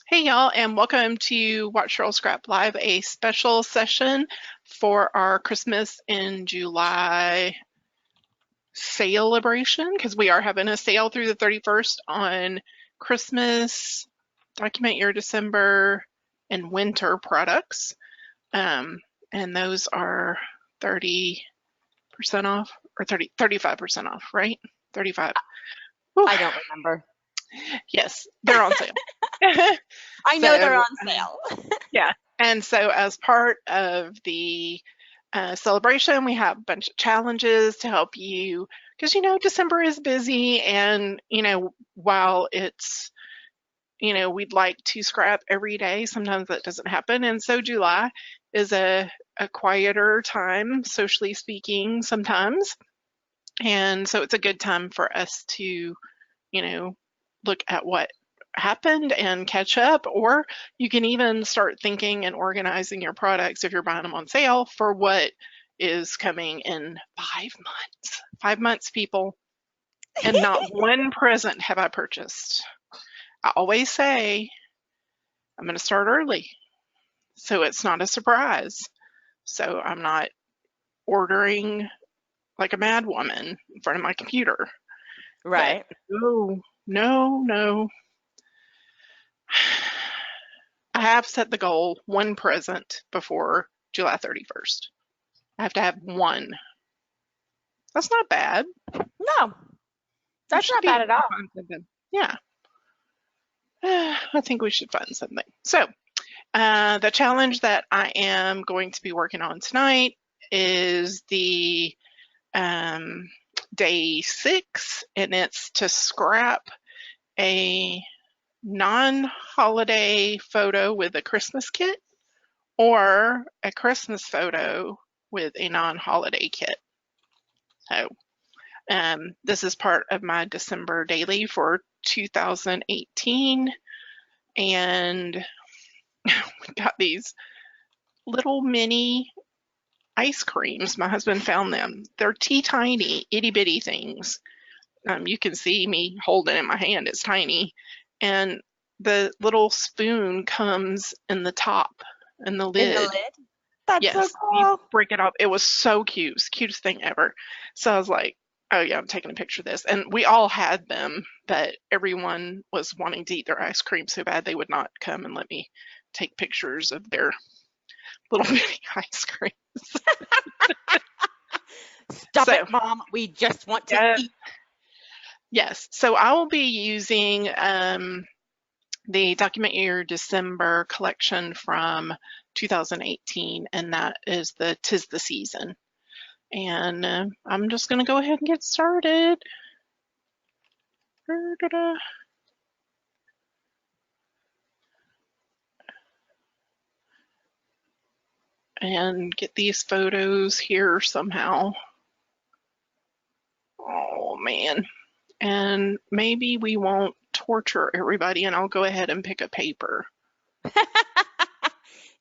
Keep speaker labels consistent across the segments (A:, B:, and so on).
A: Hey y'all, and welcome to Watch Cheryl Scrap Live, a special session for our Christmas in July celebration, because we are having a sale through the 31st on Christmas, Document Your December, and winter products. And those are 30% off, or 35% off, right? 35. Whew.
B: I don't remember.
A: Yes, they're on sale.
B: I know they're on sale.
A: Yeah. And so as part of the celebration, we have a bunch of challenges to help you because, December is busy and, while it's, we'd like to scrap every day, sometimes that doesn't happen. And so July is a quieter time, socially speaking, sometimes. And so it's a good time for us to, look at what happened and catch up, or you can even start thinking and organizing your products if you're buying them on sale for what is coming in 5 months. 5 months, people, and not one present have I purchased. I always say I'm going to start early so it's not a surprise. So I'm not ordering like a mad woman in front of my computer.
B: Right.
A: But no. I have set the goal, one present before July 31st. I have to have one. That's not bad.
B: No, that's not bad at all.
A: Yeah. I think we should find something. So the challenge that I am going to be working on tonight is the day 6, and it's to scrap a non-holiday photo with a Christmas kit or a Christmas photo with a non-holiday kit. So this is part of my December daily for 2018, and we got these little mini ice creams. My husband found them. They're tiny, itty bitty things. You can see me holding it in my hand. It's tiny, and the little spoon comes in the top, in the lid.
B: In the lid? That's
A: yes,
B: so cool.
A: You break it off. It was so cute. It's the cutest thing ever. So I was like, oh yeah, I'm taking a picture of this. And we all had them, but everyone was wanting to eat their ice cream so bad they would not come and let me take pictures of their little bitty ice creams.
B: Stop it, Mom. We just want to eat.
A: Yes. So I will be using the Document Your December collection from 2018, and that is the 'Tis the Season. And I'm just going to go ahead and get started. And get these photos here somehow. Oh man. And maybe we won't torture everybody, and I'll go ahead and pick a paper.
B: Do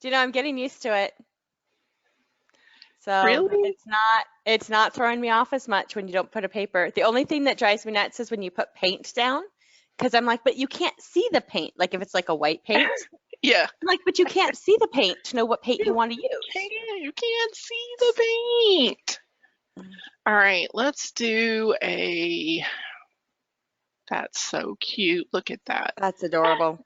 B: you know, I'm getting used to it. So
A: Really?
B: it's not throwing me off as much when you don't put a paper. The only thing that drives me nuts is when you put paint down, because I'm like, but you can't see the paint. Like if it's like a white paint.
A: Yeah.
B: I'm like, but you can't see the paint to know what paint you want to use.
A: You can't see the paint. All right, let's do that's so cute. Look at that.
B: That's adorable.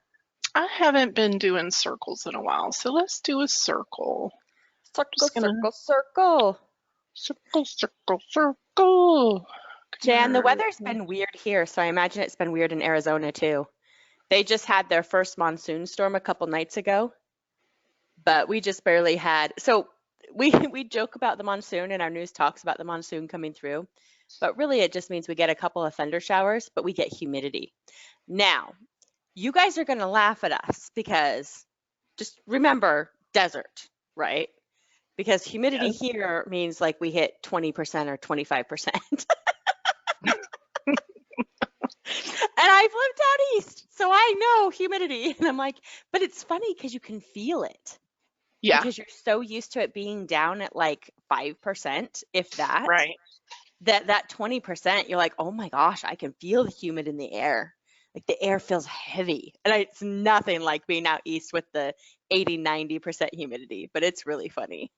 A: I haven't been doing circles in a while, so let's do a circle.
B: Circle.
A: Circle.
B: Jan, the weather's been weird here, so I imagine it's been weird in Arizona too. They just had their first monsoon storm a couple nights ago, but we just barely had. So we joke about the monsoon, and our news talks about the monsoon coming through, but really it just means we get a couple of thunder showers, but we get humidity. Now, you guys are going to laugh at us because just remember desert, right? Because humidity here means like we hit 20% or 25%. And I've lived out east, so I know humidity. And I'm like, but it's funny because you can feel it.
A: Yeah.
B: Because you're so used to it being down at like 5%, if that.
A: Right.
B: That 20%, you're like, oh my gosh, I can feel the humid in the air. Like the air feels heavy. And it's nothing like being out east with the 80-90% humidity, but it's really funny.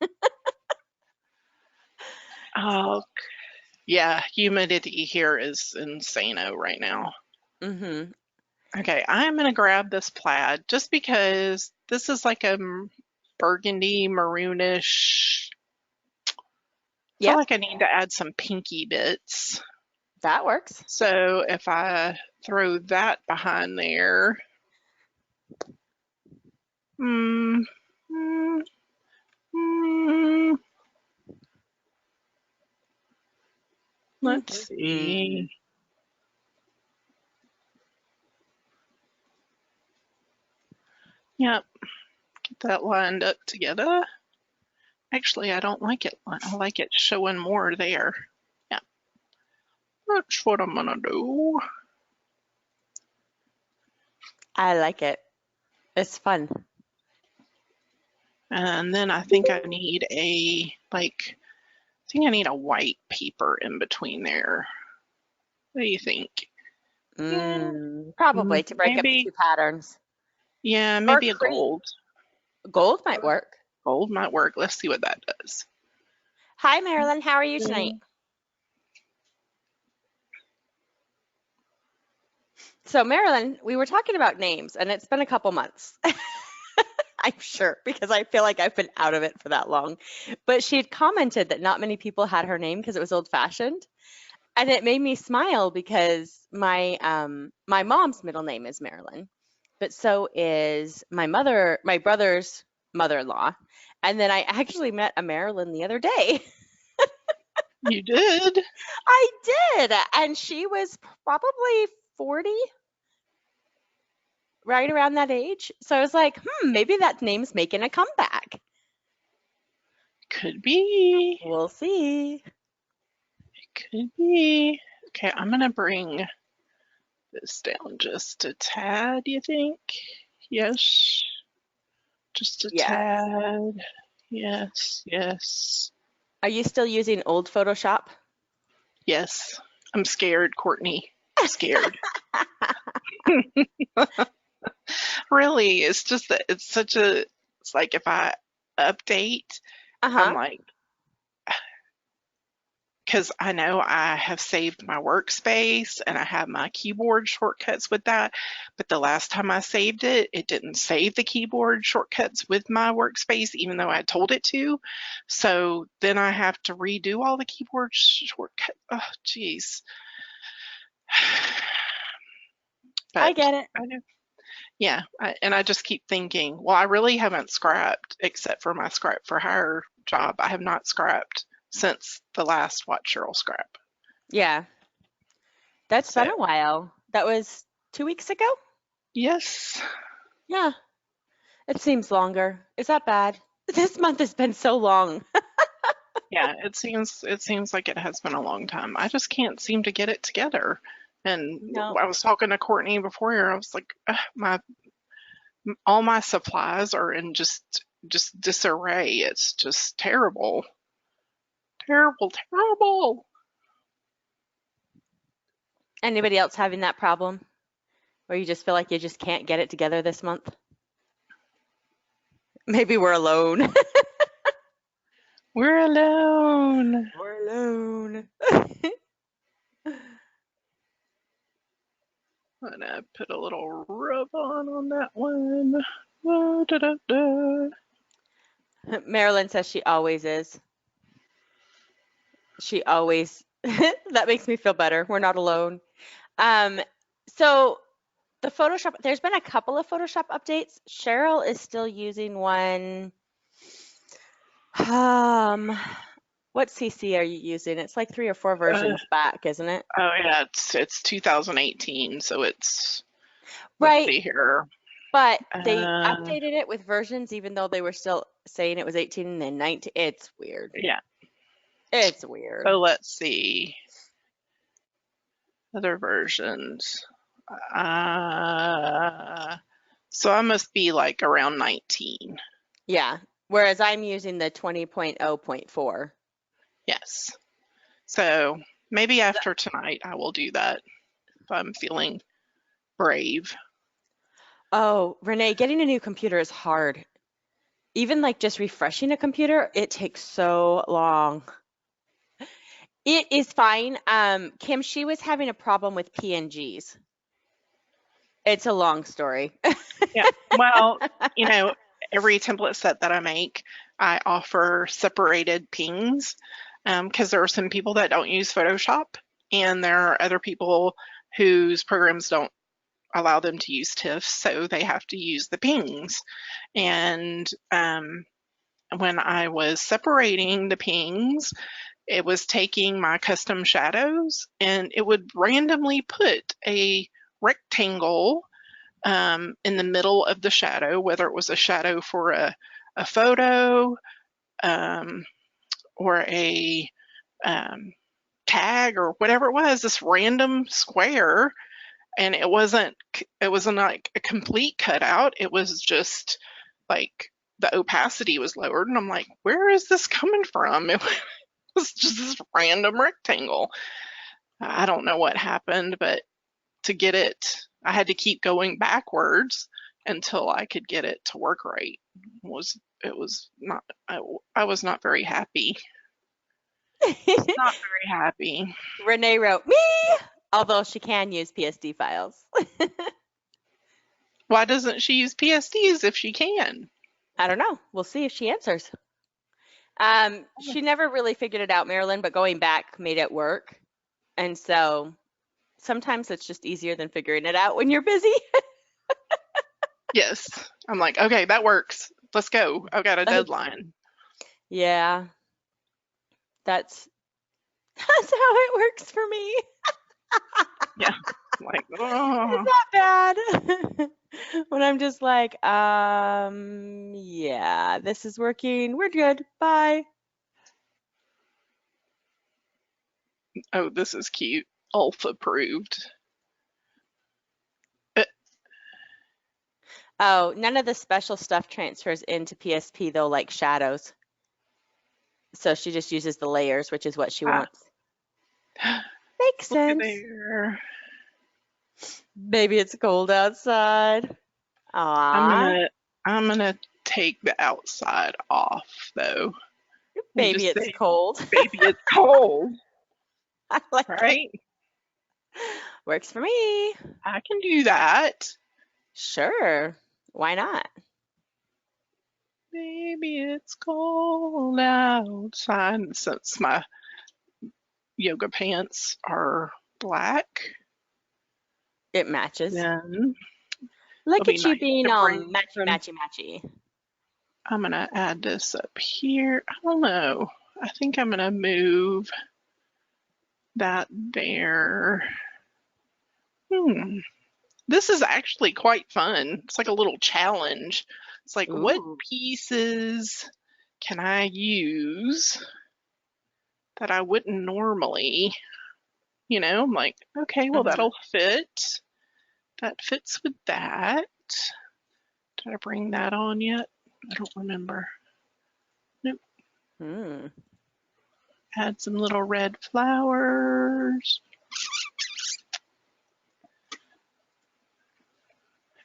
A: Oh, yeah, humidity here is insano right now.
B: Mm-hmm.
A: Okay, I'm gonna grab this plaid just because this is like a burgundy maroonish. I feel
B: Yep,
A: like I need to add some pinky bits.
B: that works.
A: So if I throw that behind there, mm, mm, mm, let's
B: Mm-hmm.
A: see. Yep, get that lined up together. Actually, I don't like it. I like it showing more there. Yeah, that's what I'm gonna do.
B: I like it. It's fun.
A: And then I think I need a white paper in between there. What do you think? Yeah,
B: Probably to break up the
A: maybe.
B: two patterns.
A: Yeah,
B: Or
A: maybe a
B: cream.
A: gold.
B: Gold might work.
A: Gold might work. Let's see what that does.
B: Hi, Marilyn. How are you tonight? So, Marilyn, we were talking about names, and it's been a couple months. I'm sure, because I feel like I've been out of it for that long. But she had commented that not many people had her name because it was old-fashioned. And it made me smile because my mom's middle name is Marilyn, but so is my brother's mother-in-law. And then I actually met a Marilyn the other day.
A: You did?
B: I did, and she was probably 40, right around that age. So I was like, maybe that name's making a comeback.
A: Could be.
B: We'll see.
A: Could be. Okay, I'm gonna bring this down just a tad, you think? Yes. Just a
B: Yeah.
A: tad. Yes, yes,
B: Are you still using old Photoshop?
A: yes. I'm scared, Courtney. I'm scared. Really, it's just that it's like if I update, I'm
B: Uh-huh.
A: like, because I know I have saved my workspace and I have my keyboard shortcuts with that. But the last time I saved it, it didn't save the keyboard shortcuts with my workspace, even though I told it to. So then I have to redo all the keyboard shortcuts. Oh, geez.
B: I
A: But
B: get it.
A: I know. Yeah, and I just keep thinking, well, I really haven't scrapped except for my scrap for hire job. I have not scrapped since the last Watch Cheryl scrap.
B: Yeah. That's
A: So,
B: been a while. That was 2 weeks ago?
A: yes.
B: Yeah. It seems longer. Is that bad? This month has been so long.
A: Yeah, it seems like it has been a long time. I just can't seem to get it together. And
B: No.
A: I was talking to Courtney before here. I was like, my all my supplies are in just disarray. It's just terrible. Terrible, terrible.
B: Anybody else having that problem? Where you just feel like you just can't get it together this month? Maybe we're alone.
A: We're alone.
B: We're alone.
A: I'm gonna put a little rub on that one. Da, da, da.
B: Marilyn says she always is. She always, that makes me feel better. We're not alone. So the Photoshop, there's been a couple of Photoshop updates. Cheryl is still using one. What CC are you using? It's like 3 or 4 versions back, isn't it?
A: Oh yeah, it's 2018, so it's let's
B: Right.
A: see here.
B: But they updated it with versions, even though they were still saying it was 18 and then 19. It's weird.
A: Yeah.
B: It's weird.
A: So let's see. Other versions. So I must be like around 19.
B: Yeah. Whereas I'm using the 20.0.4.
A: Yes. So maybe after tonight I will do that if I'm feeling brave.
B: Oh, Renee, getting a new computer is hard. Even like just refreshing a computer, it takes so long. It is fine. Kim, she was having a problem with PNGs. It's a long story.
A: Yeah. Well, you know, every template set that I make, I offer separated pings because there are some people that don't use Photoshop, and there are other people whose programs don't allow them to use TIFF, so they have to use the pings. And when I was separating the pings, it was taking my custom shadows and it would randomly put a rectangle in the middle of the shadow, whether it was a shadow for a photo or a tag or whatever it was, this random square. And it wasn't like a complete cutout. It was just like the opacity was lowered. And I'm like, where is this coming from? It was just this random rectangle. I don't know what happened, but to get it, I had to keep going backwards until I could get it to work right. It was not, I was not very happy. Not very happy.
B: Renee wrote, me, although she can use PSD files.
A: Why doesn't she use PSDs if she can?
B: I don't know. We'll see if she answers. She never really figured it out, Marilyn, but going back made it work. And so sometimes it's just easier than figuring it out when you're busy.
A: Yes. I'm like, okay, that works. Let's go. I've got a deadline.
B: Yeah. That's how it works for me.
A: Yeah. Like, oh.
B: It's not bad. When I'm just like, yeah, this is working. We're good. Bye.
A: Oh, this is cute. Ulf approved.
B: Oh, none of the special stuff transfers into PSP though, like shadows. So she just uses the layers, which is what she wants. Makes sense.
A: Look at there.
B: Baby, it's cold outside. Aww.
A: I'm gonna take the outside off though.
B: Baby, it's cold.
A: Baby, it's cold.
B: I like
A: right?
B: It. Works for me.
A: I can do that.
B: Sure. Why not?
A: Baby, it's cold outside. Since my yoga pants are black,
B: it matches.
A: Then
B: look at you being all matchy.
A: I'm gonna add this up here. I don't know. I think I'm gonna move that there. This is actually quite fun. It's like a little challenge. It's like,
B: Ooh.
A: what pieces can I use that I wouldn't normally? You know, I'm like, okay, well, that'll fit. That fits with that. Did I bring that on yet? I don't remember. Nope. Add some little red flowers.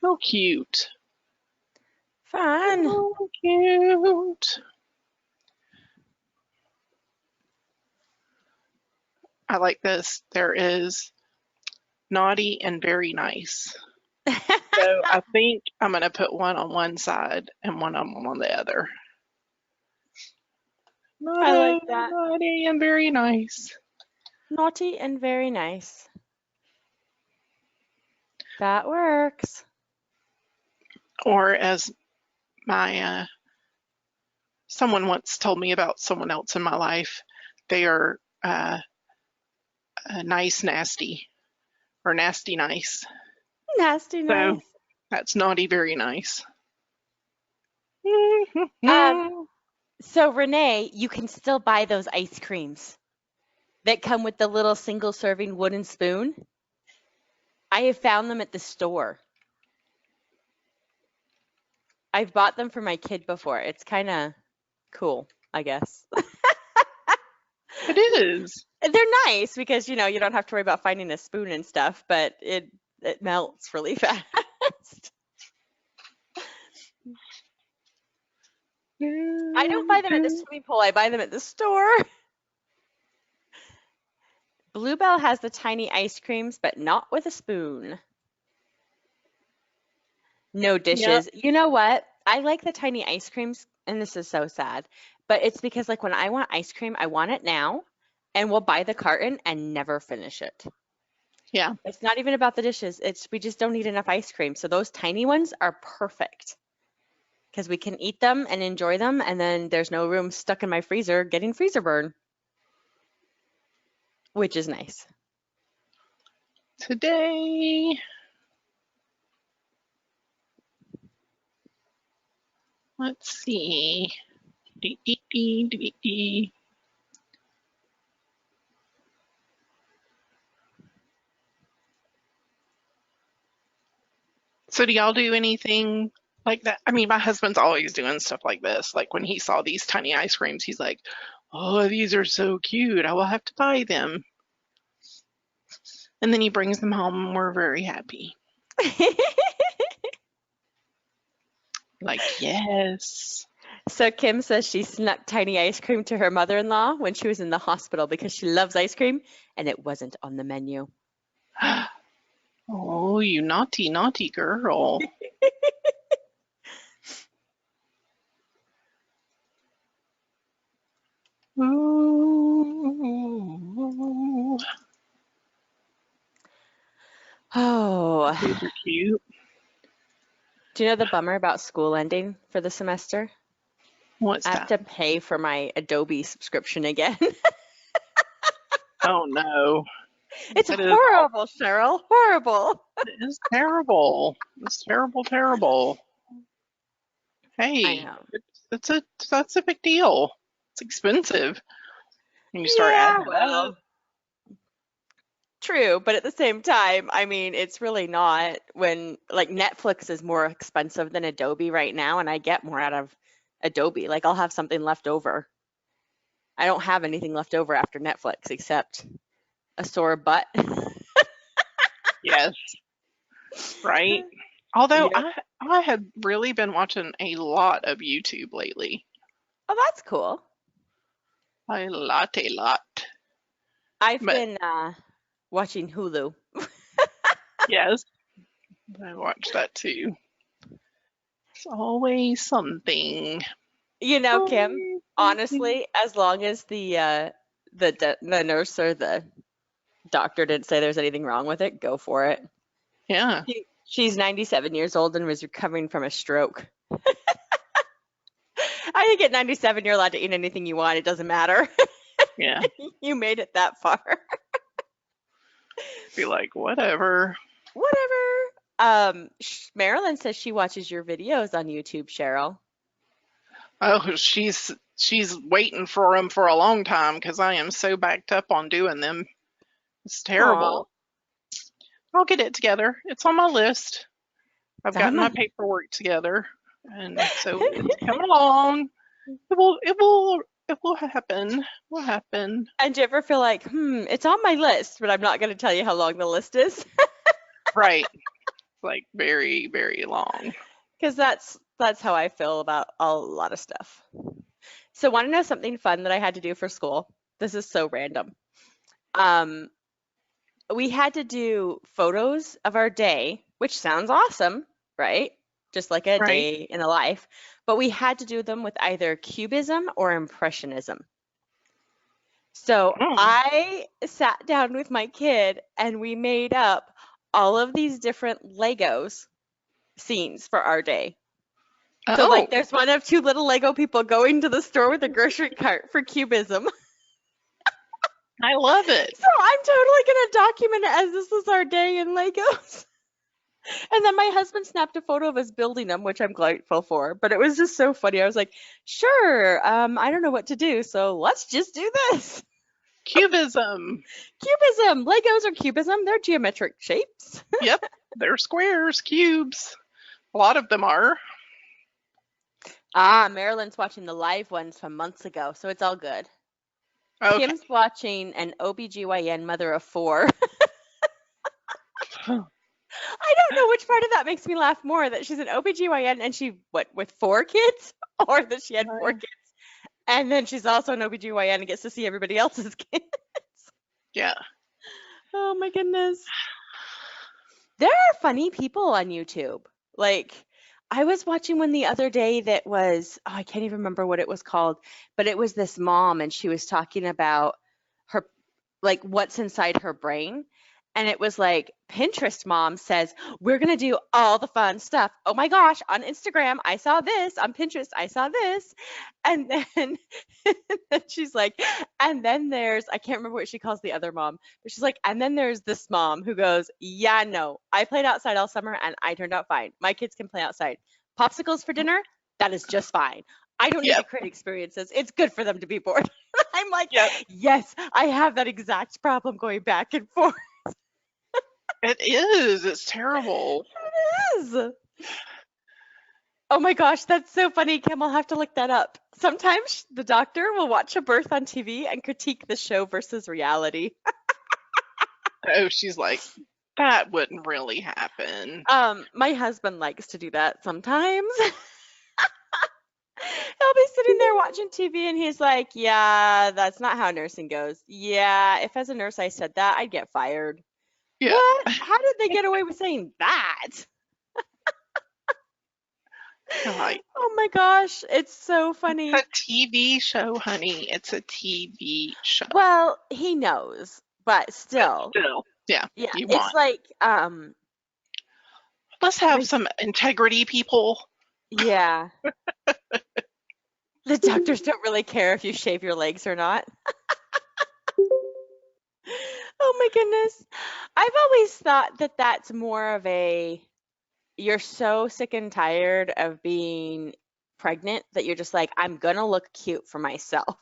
A: How cute.
B: Fun.
A: So cute. I like this. There is naughty and very nice. So I think I'm going to put one on one side and one on the other.
B: I like that.
A: Naughty and very nice.
B: Naughty and very nice. That works.
A: Or as my someone once told me about someone else in my life, they are nice nasty or nasty nice.
B: Nasty nice.
A: So that's naughty very nice.
B: So Renee, you can still buy those ice creams that come with the little single serving wooden spoon. I have found them at the store. I've bought them for my kid before. It's kind of cool, I guess.
A: It is.
B: They're nice because, you know, you don't have to worry about finding a spoon and stuff, but it melts really fast. I don't buy them at the swimming pool. I buy them at the store. Bluebell has the tiny ice creams, but not with a spoon. No dishes.
A: Yep.
B: You know what? I like the tiny ice creams, and this is so sad, but it's because like when I want ice cream, I want it now, and we'll buy the carton and never finish it.
A: Yeah.
B: It's not even about the dishes. It's we just don't eat enough ice cream. So those tiny ones are perfect because we can eat them and enjoy them, and then there's no room stuck in my freezer getting freezer burn, which is nice.
A: Today, let's see. Dee, dee, dee, dee, dee. So do y'all do anything like that? I mean, my husband's always doing stuff like this. Like when he saw these tiny ice creams, he's like, "Oh, these are so cute. I will have to buy them." And then he brings them home and we're very happy. Like, yes.
B: So Kim says she snuck tiny ice cream to her mother-in-law when she was in the hospital because she loves ice cream and it wasn't on the menu.
A: Oh, you naughty, naughty girl. Ooh.
B: Oh,
A: These are cute.
B: do you know the bummer about school ending for the semester?
A: What's
B: I have
A: that?
B: to pay for my Adobe subscription again.
A: Oh no.
B: It's
A: That
B: horrible, Cheryl. Horrible.
A: is terrible. It's terrible, terrible.
B: I
A: Hey,
B: know.
A: that's a big deal. It's expensive. When you start
B: Yeah,
A: adding it up.
B: well, true, but at the same time, I mean, it's really not when like Netflix is more expensive than Adobe right now, and I get more out of Adobe. Like I'll have something left over. I don't have anything left over after Netflix except a sore butt.
A: Yes, right. Although
B: Yep.
A: I have really been watching a lot of YouTube lately.
B: Oh, that's cool.
A: A lot, a lot.
B: I've
A: But
B: been watching Hulu.
A: yes, I watch that too. It's always something.
B: You know, Kim,
A: Always something.
B: honestly, as long as the nurse or the doctor didn't say there's anything wrong with it, go for it.
A: Yeah,
B: She's 97 years old and was recovering from a stroke. I think at 97 you're allowed to eat anything you want. It doesn't matter.
A: yeah.
B: You made it that far.
A: Be like, whatever.
B: Whatever. Marilyn says she watches your videos on YouTube, Cheryl.
A: Oh, she's waiting for them for a long time because I am so backed up on doing them. It's
B: Aw,
A: terrible. I'll get it together. It's on my list. I've gotten my
B: I'm
A: paperwork together, and so it's coming along. It will happen. Will happen.
B: And do you ever feel like, it's on my list, but I'm not going to tell you how long the list is?
A: Right. Like very, very long.
B: Because that's how I feel about a lot of stuff. So want to know something fun that I had to do for school? This is so random. Um, we had to do photos of our day, which sounds awesome, right? Just like a
A: Right?
B: day in a life. But we had to do them with either Cubism or Impressionism. So
A: Oh.
B: I sat down with my kid and we made up all of these different Legos scenes for our day. So
A: Oh,
B: like there's one of two little Lego people going to the store with a grocery cart for Cubism.
A: I love it.
B: So I'm totally gonna document it as this is our day in Legos. And then my husband snapped a photo of us building them, which I'm grateful for. But it was just so funny. I was like, sure, I don't know what to do, so let's just do this.
A: Cubism.
B: Cubism. Legos are cubism. They're geometric shapes.
A: Yep. They're squares, cubes. A lot of them are.
B: Ah, Marilyn's watching the live ones from months ago, so it's all good.
A: Okay.
B: Kim's watching an OBGYN mother of four. I don't know which part of that makes me laugh more, that she's an OBGYN and she, what, with 4 kids? Or that she had 4 kids and then she's also an OBGYN and gets to see everybody else's kids.
A: Yeah.
B: Oh my goodness. There are funny people on YouTube. Like, I was watching one the other day that was, oh, I can't even remember what it was called, but it was this mom and she was talking about her, like, what's inside her brain. And it was like, Pinterest mom says, we're going to do all the fun stuff. Oh my gosh, on Instagram, I saw this. On Pinterest, I saw this. And then, then she's like, and then there's, I can't remember what she calls the other mom, but she's like, and then there's this mom who goes, yeah, no, I played outside all summer and I turned out fine. My kids can play outside. Popsicles for dinner, that is just fine. I don't need to
A: Yep.
B: create experiences. It's good for them to be bored. I'm like,
A: Yep.
B: yes, I have that exact problem going back and forth.
A: It is. It's terrible.
B: It is. Oh my gosh, that's so funny, Kim. I'll have to look that up. Sometimes the doctor will watch a birth on TV and critique the show versus reality.
A: Oh, she's like, that wouldn't really happen.
B: My husband likes to do that sometimes. He'll be sitting there watching TV and he's like, yeah, that's not how nursing goes. Yeah, if as a nurse I said that, I'd get fired.
A: Yeah.
B: What? How did they get away with saying that?
A: Like,
B: Oh my gosh, it's so funny.
A: it's a TV show, honey. It's a TV show.
B: Well, he knows, but still.
A: Still, yeah,
B: Yeah,
A: you
B: it's
A: want.
B: like,
A: Let's have some integrity, people.
B: yeah. The doctors don't really care if you shave your legs or not. Oh my goodness. I've always thought that that's more of a, you're so sick and tired of being pregnant that you're just like, I'm gonna look cute for myself.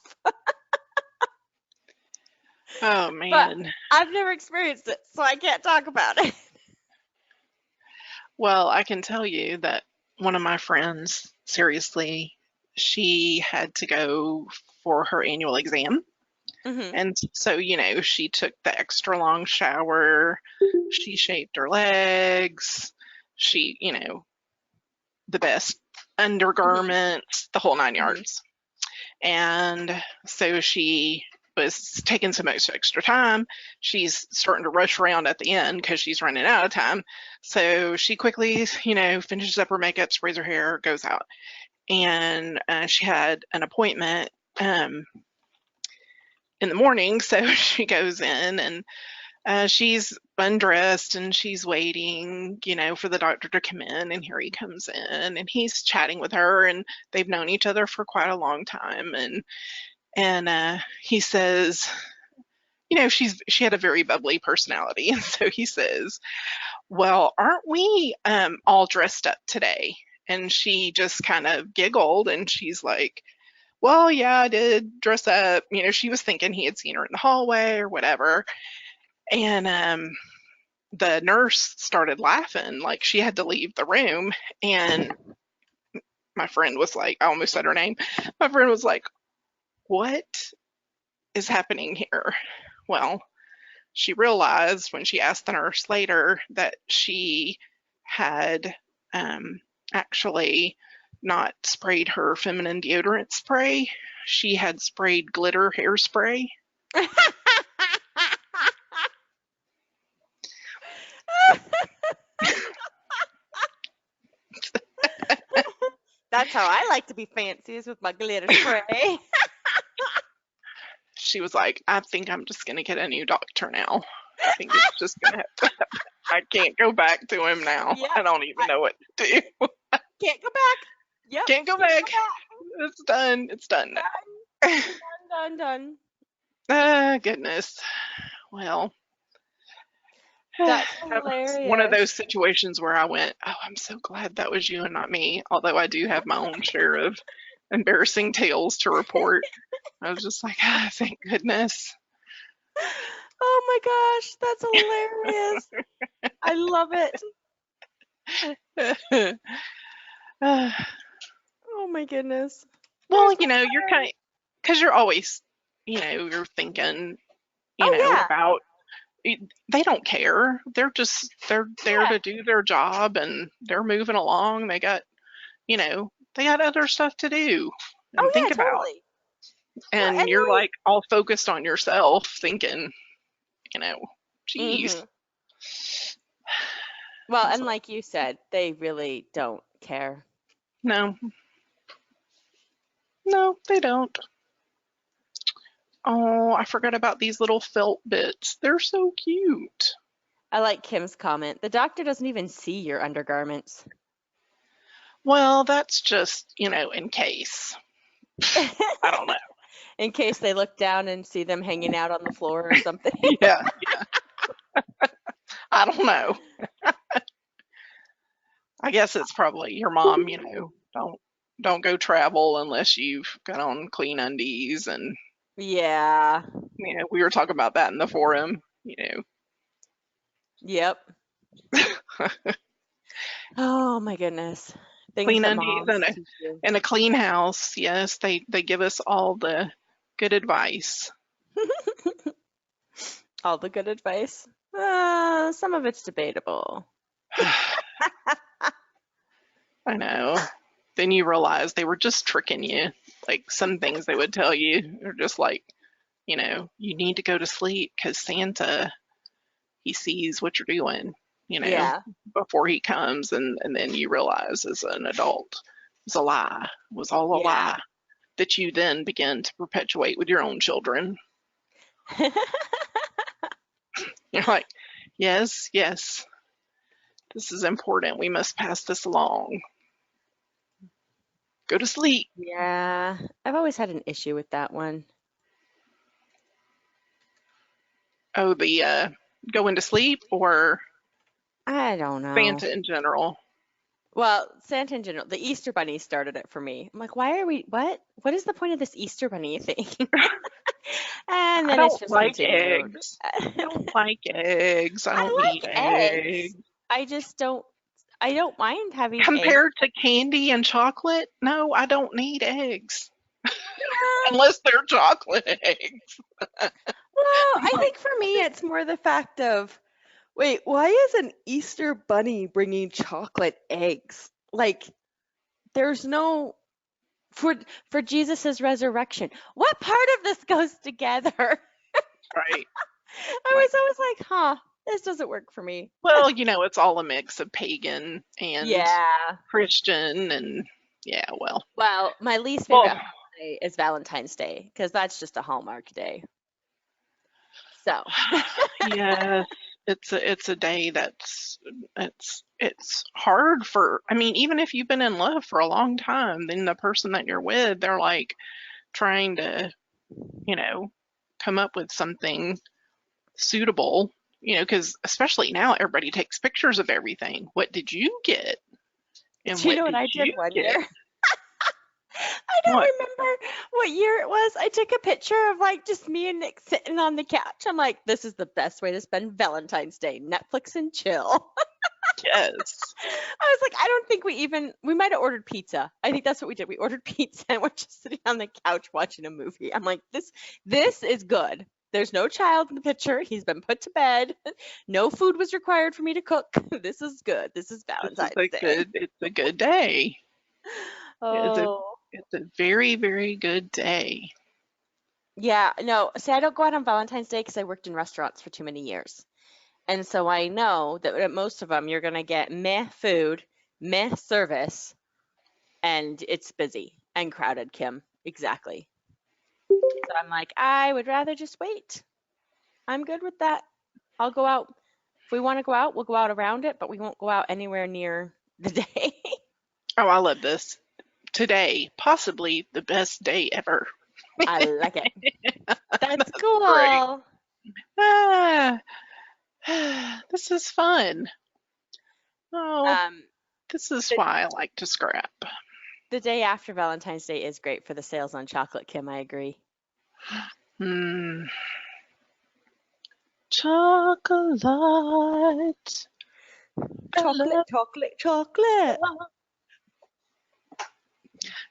A: Oh,
B: But
A: man.
B: I've never experienced it, so I can't talk about it.
A: Well, I can tell you that one of my friends, seriously, she had to go for her annual exam.
B: Hmm.
A: And so, she took the extra long shower, she shaved her legs, she, the best undergarments, the whole 9 yards. And so she was taking so much extra time. She's starting to rush around at the end because she's running out of time. So she quickly, finishes up her makeup, sprays her hair, goes out. And she had an appointment in the morning. So she goes in and she's undressed and she's waiting, for the doctor to come in. And here he comes in and he's chatting with her and they've known each other for quite a long time. And he says, she had a very bubbly personality. And so he says, well, aren't we all dressed up today? And she just kind of giggled and she's like, well, yeah, I did dress up. She was thinking he had seen her in the hallway or whatever. And the nurse started laughing like she had to leave the room. And my friend was like, I almost said her name. My friend was like, what is happening here? Well, she realized when she asked the nurse later that she had actually not sprayed her feminine deodorant spray. She had sprayed glitter hairspray.
B: That's how I like to be fancy, is with my glitter spray.
A: She was like, I think I'm just going to get a new doctor now. I think it's just going to have to happen. I can't go back to him now.
B: Yep.
A: I don't even know what to do.
B: Can't go back. Yep.
A: Can't go back. It's done. It's done now.
B: Done.
A: Goodness. Well,
B: That's
A: that was
B: hilarious.
A: one of those situations where I went, oh, I'm so glad that was you and not me. Although I do have my own share of embarrassing tales to report. I was just like, thank goodness.
B: Oh my gosh, that's hilarious. I love it. Oh my goodness.
A: Well, you're kind of, because you're always, you're thinking,
B: Oh, yeah.
A: about they don't care. They're there
B: Yeah.
A: to do their job, and they're moving along. They got other stuff to do
B: Oh
A: and think
B: yeah,
A: about.
B: totally. Well,
A: And
B: and
A: you're like all focused on yourself, thinking, you know, geez.
B: hmm Well,
A: It's
B: and
A: like,
B: like you said, they really don't care.
A: no, no, they don't. Oh, I forgot about these little felt bits. They're so cute.
B: I like Kim's comment. The doctor doesn't even see your undergarments.
A: Well, that's just, in case. I don't know.
B: In case they look down and see them hanging out on the floor or something.
A: Yeah, yeah. I don't know. I guess it's probably your mom, don't go travel unless you've got on clean undies, and
B: Yeah.
A: we were talking about that in the forum,
B: Yep. Oh my goodness. Things
A: clean
B: that
A: undies
B: moms teach you.
A: and a clean house. Yes, they give us all the good advice.
B: All the good advice. Some of it's debatable.
A: I know. Then you realize they were just tricking you. Like some things they would tell you are just like, you need to go to sleep because Santa, he sees what you're doing,
B: Yeah.
A: before he comes. And then you realize as an adult, it was a lie. It was all a
B: Yeah.
A: lie that you then begin to perpetuate with your own children. You're like, yes, yes, this is important. We must pass this along. Go to sleep.
B: Yeah. I've always had an issue with that one.
A: Oh, the going to sleep or
B: I don't know.
A: Santa in general.
B: Well, Santa in general, the Easter Bunny started it for me. I'm like, why are we, what? What is the point of this Easter Bunny thing? And
A: I
B: then it's
A: don't
B: just
A: like
B: continued.
A: eggs. I don't like eggs. I don't
B: I
A: need
B: like eggs.
A: eggs.
B: I just don't, I don't mind having eggs.
A: Compared to candy and chocolate, no, I don't need eggs
B: Yeah.
A: unless they're chocolate eggs.
B: Well, I think for me, it's more the fact of, wait, why is an Easter bunny bringing chocolate eggs? Like, there's no for Jesus's resurrection. What part of this goes together?
A: Right.
B: I was always like, huh, this doesn't work for me.
A: Well, it's all a mix of pagan and
B: Yeah.
A: Christian, and yeah, well.
B: Well, my least favorite
A: Well,
B: holiday is Valentine's Day because that's just a Hallmark day. So,
A: yes, it's a day that's it's hard for, I mean, even if you've been in love for a long time, then the person that you're with, they're like trying to, you know, come up with something suitable, because especially now everybody takes pictures of everything. What did you get? And
B: do you
A: what
B: know what
A: did
B: I
A: you
B: did one
A: get?
B: year? I
A: What?
B: don't remember what year it was. I took a picture of like just me and Nick sitting on the couch. I'm like, this is the best way to spend Valentine's Day. Netflix and chill.
A: Yes.
B: I was like, I don't think we might have ordered pizza. I think that's what we did. We ordered pizza and we're just sitting on the couch watching a movie. I'm like, this is good. There's no child in the picture. He's been put to bed. No food was required for me to cook. This is good. This is Valentine's Day.
A: It's a good day. It's a
B: Oh.
A: it's a very, very good day.
B: Yeah, no, see, I don't go out on Valentine's Day because I worked in restaurants for too many years. And so I know that at most of them, you're going to get meh food, meh service, and it's busy and crowded, Kim. Exactly. So I'm like, I would rather just wait. I'm good with that. I'll go out. If we want to go out, we'll go out around it, but we won't go out anywhere near the day.
A: Oh, I love this. Today, possibly the best day ever.
B: I like it. That's
A: Great.
B: cool.
A: Ah, this is fun. Oh,
B: Um,
A: this is
B: the,
A: why I like to scrap.
B: the day after Valentine's Day is great for the sales on chocolate, Kim. I agree.
A: Mm, chocolate. I love
B: Chocolate.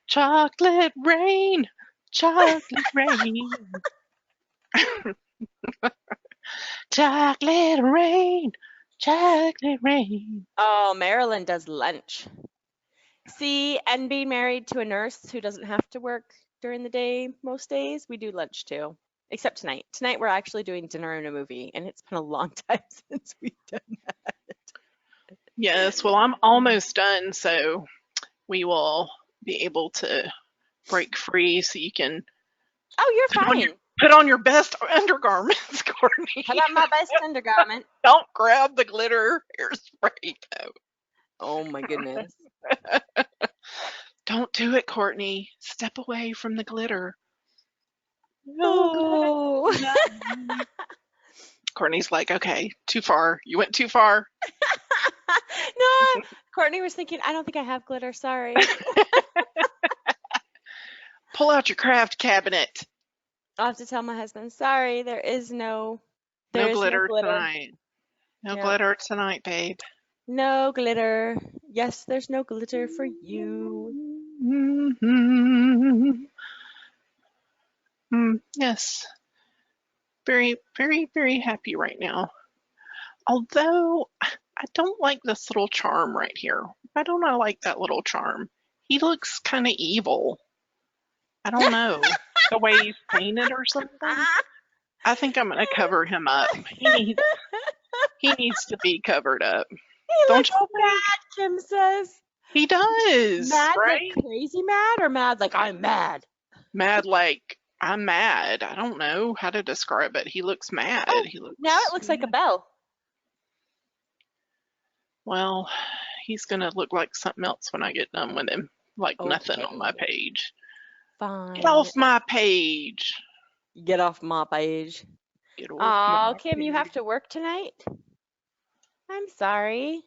A: chocolate rain. Chocolate rain. Chocolate rain, chocolate rain.
B: Oh, Marilyn does lunch. See, and being married to a nurse who doesn't have to work during the day most days, we do lunch too. Except tonight. Tonight we're actually doing dinner and a movie, and it's been a long time since we've done that.
A: Yes, well, I'm almost done, so we will be able to break free so you can
B: Oh, you're
A: put on your
B: fine.
A: put on your best undergarments, Courtney.
B: Put on my best undergarment.
A: Don't grab the glitter hairspray though.
B: Oh my goodness.
A: Don't do it, Courtney. Step away from the glitter.
B: Oh.
A: Courtney's like, okay, too far. You went too far.
B: No, Courtney was thinking, I don't think I have glitter. Sorry.
A: Pull out your craft cabinet.
B: I'll have to tell my husband, sorry, there is no
A: glitter
B: glitter.
A: tonight. No
B: Yep.
A: glitter tonight, babe.
B: No glitter. Yes, there's no glitter for you.
A: Yes. Very, very, very happy right now. Although I don't like this little charm right here. Why don't I like that little charm? He looks kind of evil. I don't know. The way he's painted or something. I think I'm gonna cover him up. He needs to be covered up.
B: He
A: Don't
B: looks
A: y'all think?
B: mad, Kim says.
A: He does.
B: Mad,
A: right?
B: like crazy mad, or mad like I'm mad?
A: Mad like I'm mad. I don't know how to describe it. He looks mad.
B: Oh,
A: He looks
B: now it looks like a bell.
A: Well, he's gonna look like something else when I get done with him. Like nothing on my
B: Okay.
A: page.
B: Fine.
A: Get off my page.
B: Get off my page.
A: Get off
B: Oh,
A: my
B: Kim, you
A: page.
B: have to work tonight? I'm sorry.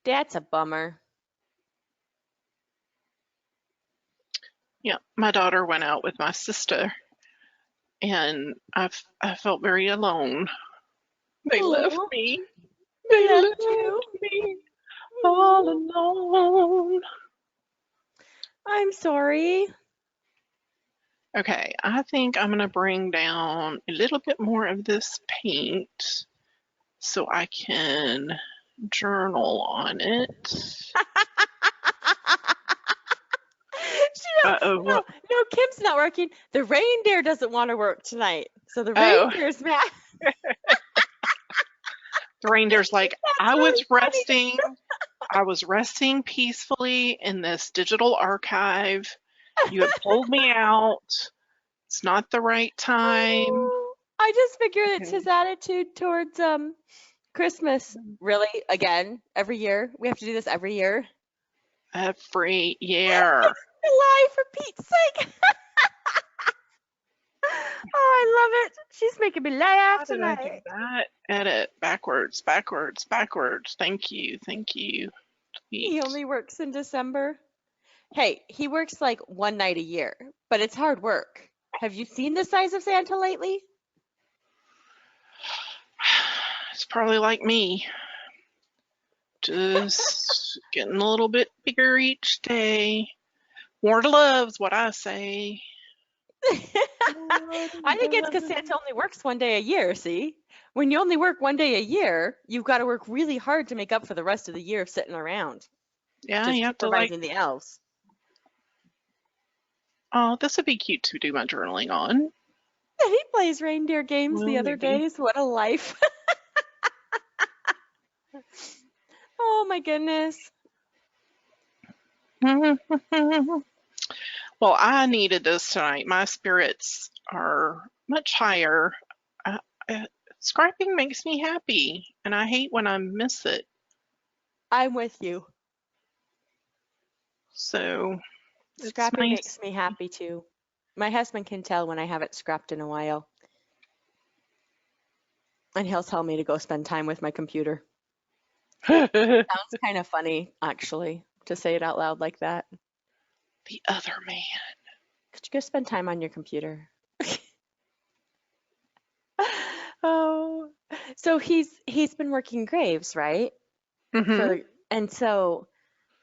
B: That's a bummer.
A: Yeah, my daughter went out with my sister, and I felt very alone. They left
B: Aw,
A: me.
B: they
A: They
B: left
A: left
B: you.
A: me all alone.
B: I'm sorry.
A: Okay, I think I'm gonna bring down a little bit more of this paint so I can journal on it. Uh-oh.
B: No, Kim's not working. The reindeer doesn't want to work tonight. So the
A: Oh.
B: reindeer's mad.
A: The reindeer's like,
B: That's really funny.
A: I was resting peacefully in this digital archive. You have pulled me out. It's not the right time.
B: Oh, I just figured it's his attitude towards Christmas. Really? Again? Every year? We have to do this every year?
A: Every year.
B: Lie, for Pete's sake. Oh, I love it. She's making me laugh
A: How did I do
B: tonight.
A: that? Edit. Backwards, backwards, backwards. Thank you. Thank you.
B: He
A: Tweet.
B: only works in December. Hey, he works like one night a year, but it's hard work. Have you seen the size of Santa lately?
A: It's probably like me. Just getting a little bit bigger each day. More to love's what I say.
B: I think it's because Santa only works one day a year, see? When you only work one day a year, you've got to work really hard to make up for the rest of the year of sitting around.
A: Yeah,
B: Just
A: you have to like.
B: supervising the elves.
A: Oh, this would be cute to do my journaling on.
B: He plays reindeer games the other
A: Maybe.
B: days. What a life. Oh my goodness.
A: Well, I needed this tonight. My spirits are much higher. Scraping makes me happy, and I hate when I miss it.
B: I'm with you.
A: So it's
B: Scrapping
A: nice.
B: makes me happy too. My husband can tell when I haven't scrapped in a while. And he'll tell me to go spend time with my computer. Sounds kind of funny, actually, to say it out loud like that.
A: The other man.
B: Could you go spend time on your computer? Oh, so he's been working graves, right?
A: Mhm.
B: And so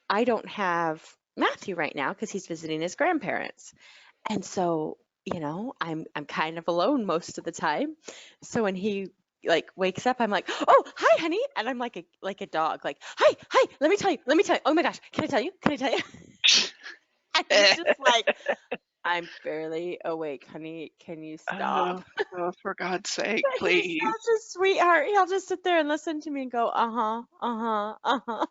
B: I don't have Matthew right now because he's visiting his grandparents. And so you know, I'm kind of alone most of the time. So when he like wakes up, I'm like, "Oh, hi, honey," and I'm like a dog, like, "Hi, hi, let me tell you, let me tell you. Oh my gosh, can I tell you? Can I tell you?" And he's just like, "I'm barely awake, honey. Can you stop?"
A: Oh, oh, for God's sake,
B: He's
A: please.
B: such a sweetheart. He'll just sit there and listen to me and go, "Uh-huh, uh-huh, uh-huh."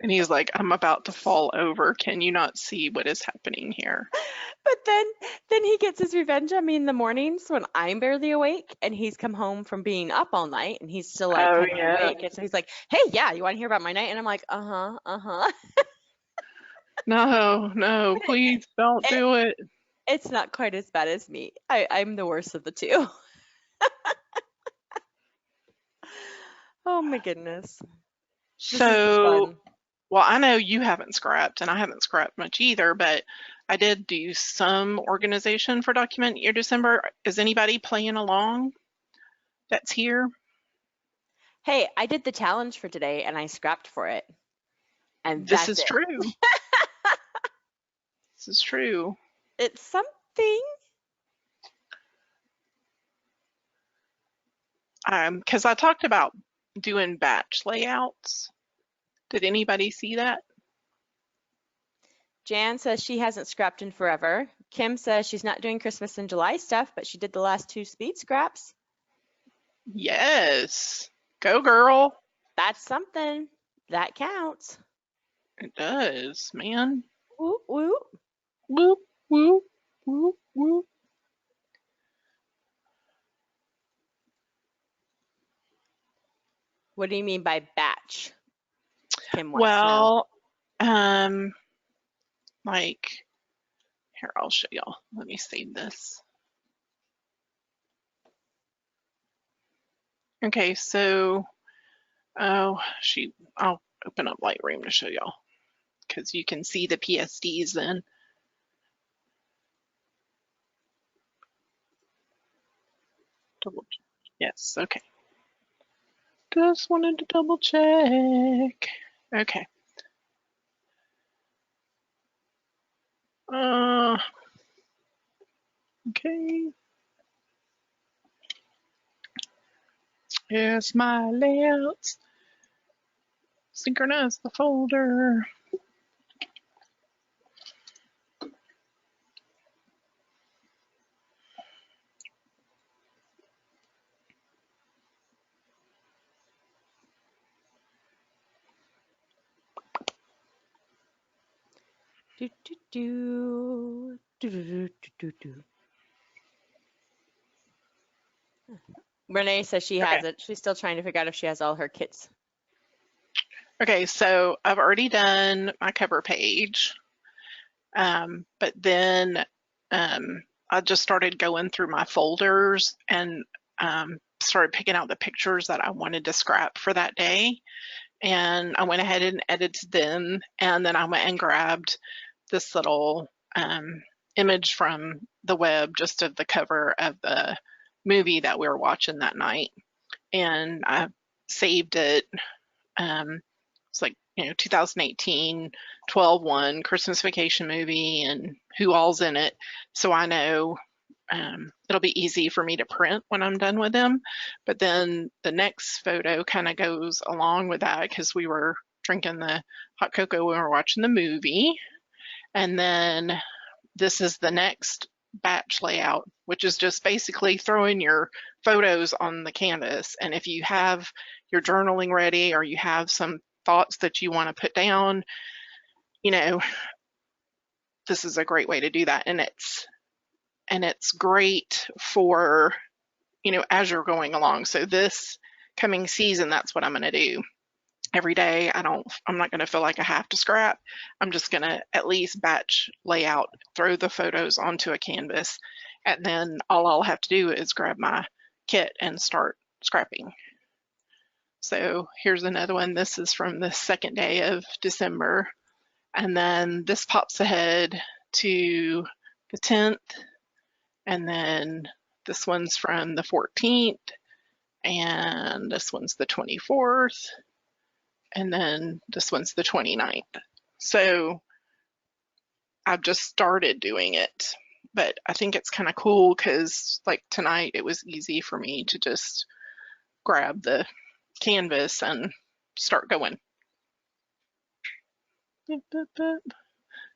A: And he's like, I'm about to fall over. Can you not see what is happening here?
B: But then he gets his revenge on me in the mornings when I'm barely awake and he's come home from being up all night and he's still like
A: Oh,
B: kind of
A: yeah.
B: awake. And so he's like, "Hey, yeah, you want to hear about my night?" And I'm like, "Uh-huh, uh-huh."
A: No, no,
B: But
A: please don't
B: it,
A: do it.
B: it's not quite as bad as me. I'm the worst of the two. Oh my goodness. This has been
A: So,
B: fun.
A: well, I know you haven't scrapped, and I haven't scrapped much either, but I did do some organization for Document Your December. Is anybody playing along that's here?
B: Hey, I did the challenge for today and I scrapped for it. And
A: This
B: that's
A: is
B: it.
A: true. This is true.
B: It's something.
A: Because I talked about doing batch layouts. Did anybody see that?
B: Jan says she hasn't scrapped in forever. Kim says she's not doing Christmas in July stuff, but she did the last 2 speed scraps.
A: Yes. Go, girl.
B: That's something. That counts.
A: It does, man.
B: Whoop, whoop.
A: Whoop, whoop, whoop, whoop.
B: What do you mean by batch? Kim wants to know.
A: Well, um, like, here, I'll show y'all. Let me save this. Okay, so, oh, shoot. I'll open up Lightroom to show y'all because you can see the PSDs then. Yes, okay. Just wanted to double check. Okay. Uh, okay. Here's my layouts. Synchronize the folder.
B: Do, do, do. Do, do, do, do, do, do. Renee says she
A: Okay.
B: has it. She's still trying to figure out if she has all her kits.
A: Okay, so I've already done my cover page, but then I just started going through my folders and started picking out the pictures that I wanted to scrap for that day. And I went ahead and edited them, and then I went and grabbed this little image from the web just of the cover of the movie that we were watching that night. And I saved it. It's like, 2018 12/1 Christmas Vacation movie and who all's in it. So I know it'll be easy for me to print when I'm done with them. But then the next photo kind of goes along with that because we were drinking the hot cocoa when we were watching the movie. And then this is the next batch layout, which is just basically throwing your photos on the canvas. And if you have your journaling ready or you have some thoughts that you want to put down, this is a great way to do that. And it's great for, as you're going along. So this coming season, that's what I'm going to do. Every day, I'm not going to feel like I have to scrap. I'm just going to at least batch layout, throw the photos onto a canvas, and then all I'll have to do is grab my kit and start scrapping. So here's another one. This is from the second day of December. And then this pops ahead to the 10th. And then this one's from the 14th. And this one's the 24th. And then this one's the 29th. So I've just started doing it. but I think it's kind of cool because like tonight it was easy for me to just grab the canvas and start going.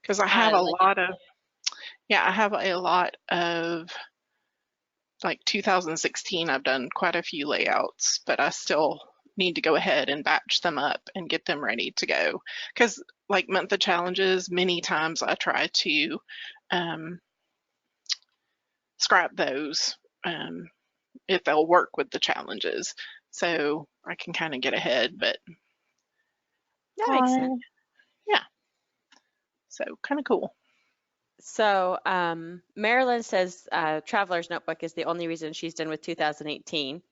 A: Because I have a lot of, I have a lot of, like 2016, I've done quite a few layouts, but I still need to go ahead and batch them up and get them ready to go. Because like month of challenges, many times I try to scrap those if they'll work with the challenges. So I can kind of get ahead, but
B: that makes sense.
A: Yeah. So kind of cool.
B: So Marilyn says Traveler's Notebook is the only reason she's done with 2018.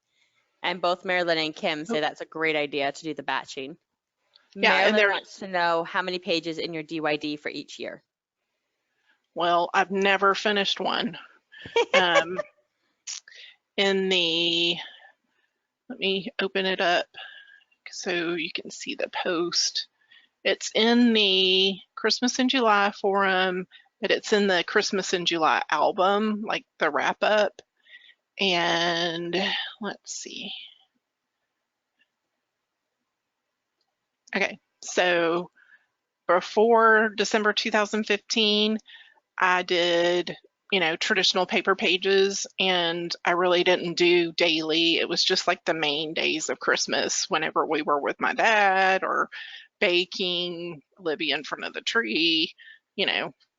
B: And both Marilyn and Kim say that's a great idea to do the batching.
A: Yeah,
B: Marilyn wants to know how many pages in your DYD for each year.
A: Well, I've never finished one. In the, let me open it up so you can see the post. It's in the Christmas in July forum, but it's in the Christmas in July album, like the wrap up. And let's see. Okay, so before December 2015, I did, traditional paper pages, and I really didn't do daily. It was just like the main days of Christmas whenever we were with my dad or baking, Libby in front of the tree,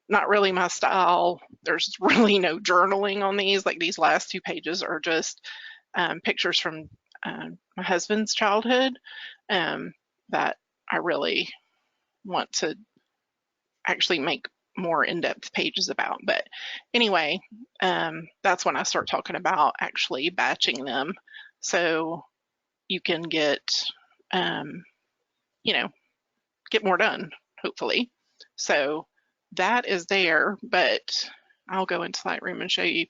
A: not really my style. There's really no journaling on these. Like these last 2 pages are just pictures from my husband's childhood that I really want to actually make more in-depth pages about. But anyway, that's when I start talking about actually batching them so you can get get more done, hopefully. So that is there, but I'll go into Lightroom and show you.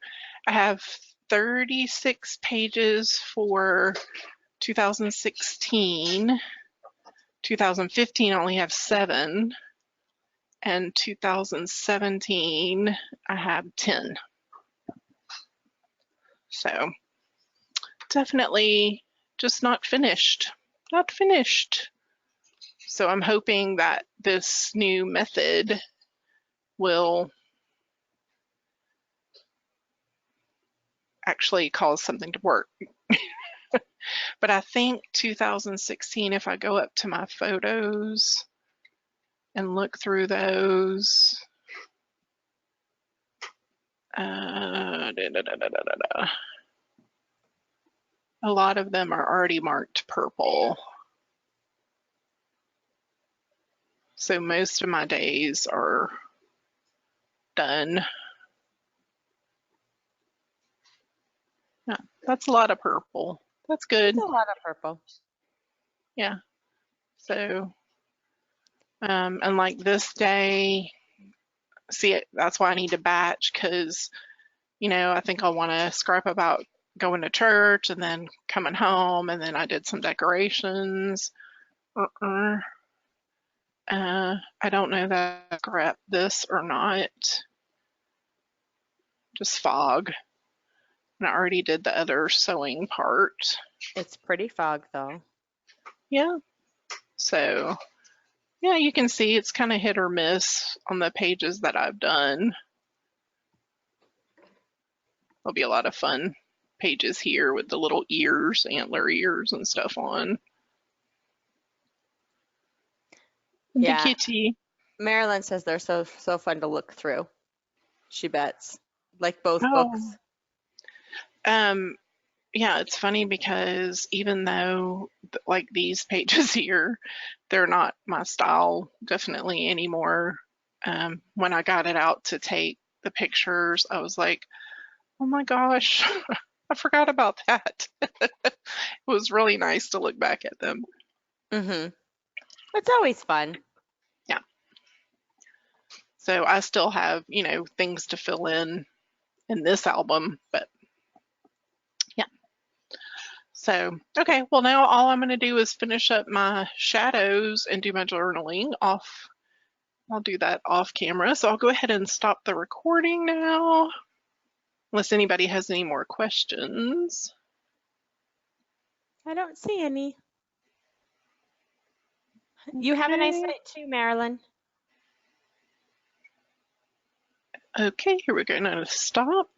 A: I have 36 pages for 2016. 2015 I only have 7. And 2017, I have 10. So definitely just not finished. Not finished. So I'm hoping that this new method will actually cause something to work. But I think 2016, if I go up to my photos and look through those, a lot of them are already marked purple. So most of my days are done. Yeah, that's a lot of purple. That's good.
B: That's a lot of purple.
A: Yeah. So, and like this day, see, that's why I need to batch because, I think I want to scrap about going to church and then coming home, and then I did some decorations. I don't know that I scrap this or not. Just fog. And I already did the other sewing part.
B: It's pretty fog though.
A: Yeah. So, yeah, you can see it's kind of hit or miss on the pages that I've done. There'll be a lot of fun pages here with the little ears, antler ears and stuff on.
B: Yeah.
A: The kitty.
B: Marilyn says they're so fun to look through. She bets. Like both books.
A: Yeah, it's funny because even though like these pages here, they're not my style definitely anymore. When I got it out to take the pictures, I was like, oh my gosh, I forgot about that. It was really nice to look back at them.
B: Mm-hmm. It's always fun.
A: Yeah. So I still have, things to fill in this album, but yeah. So, okay, well now all I'm going to do is finish up my shadows and do my journaling off I'll do that off camera. So I'll go ahead and stop the recording now, unless anybody has any more questions.
B: I don't see any. You have a nice night too, Marilyn.
A: Okay, here we're going to stop.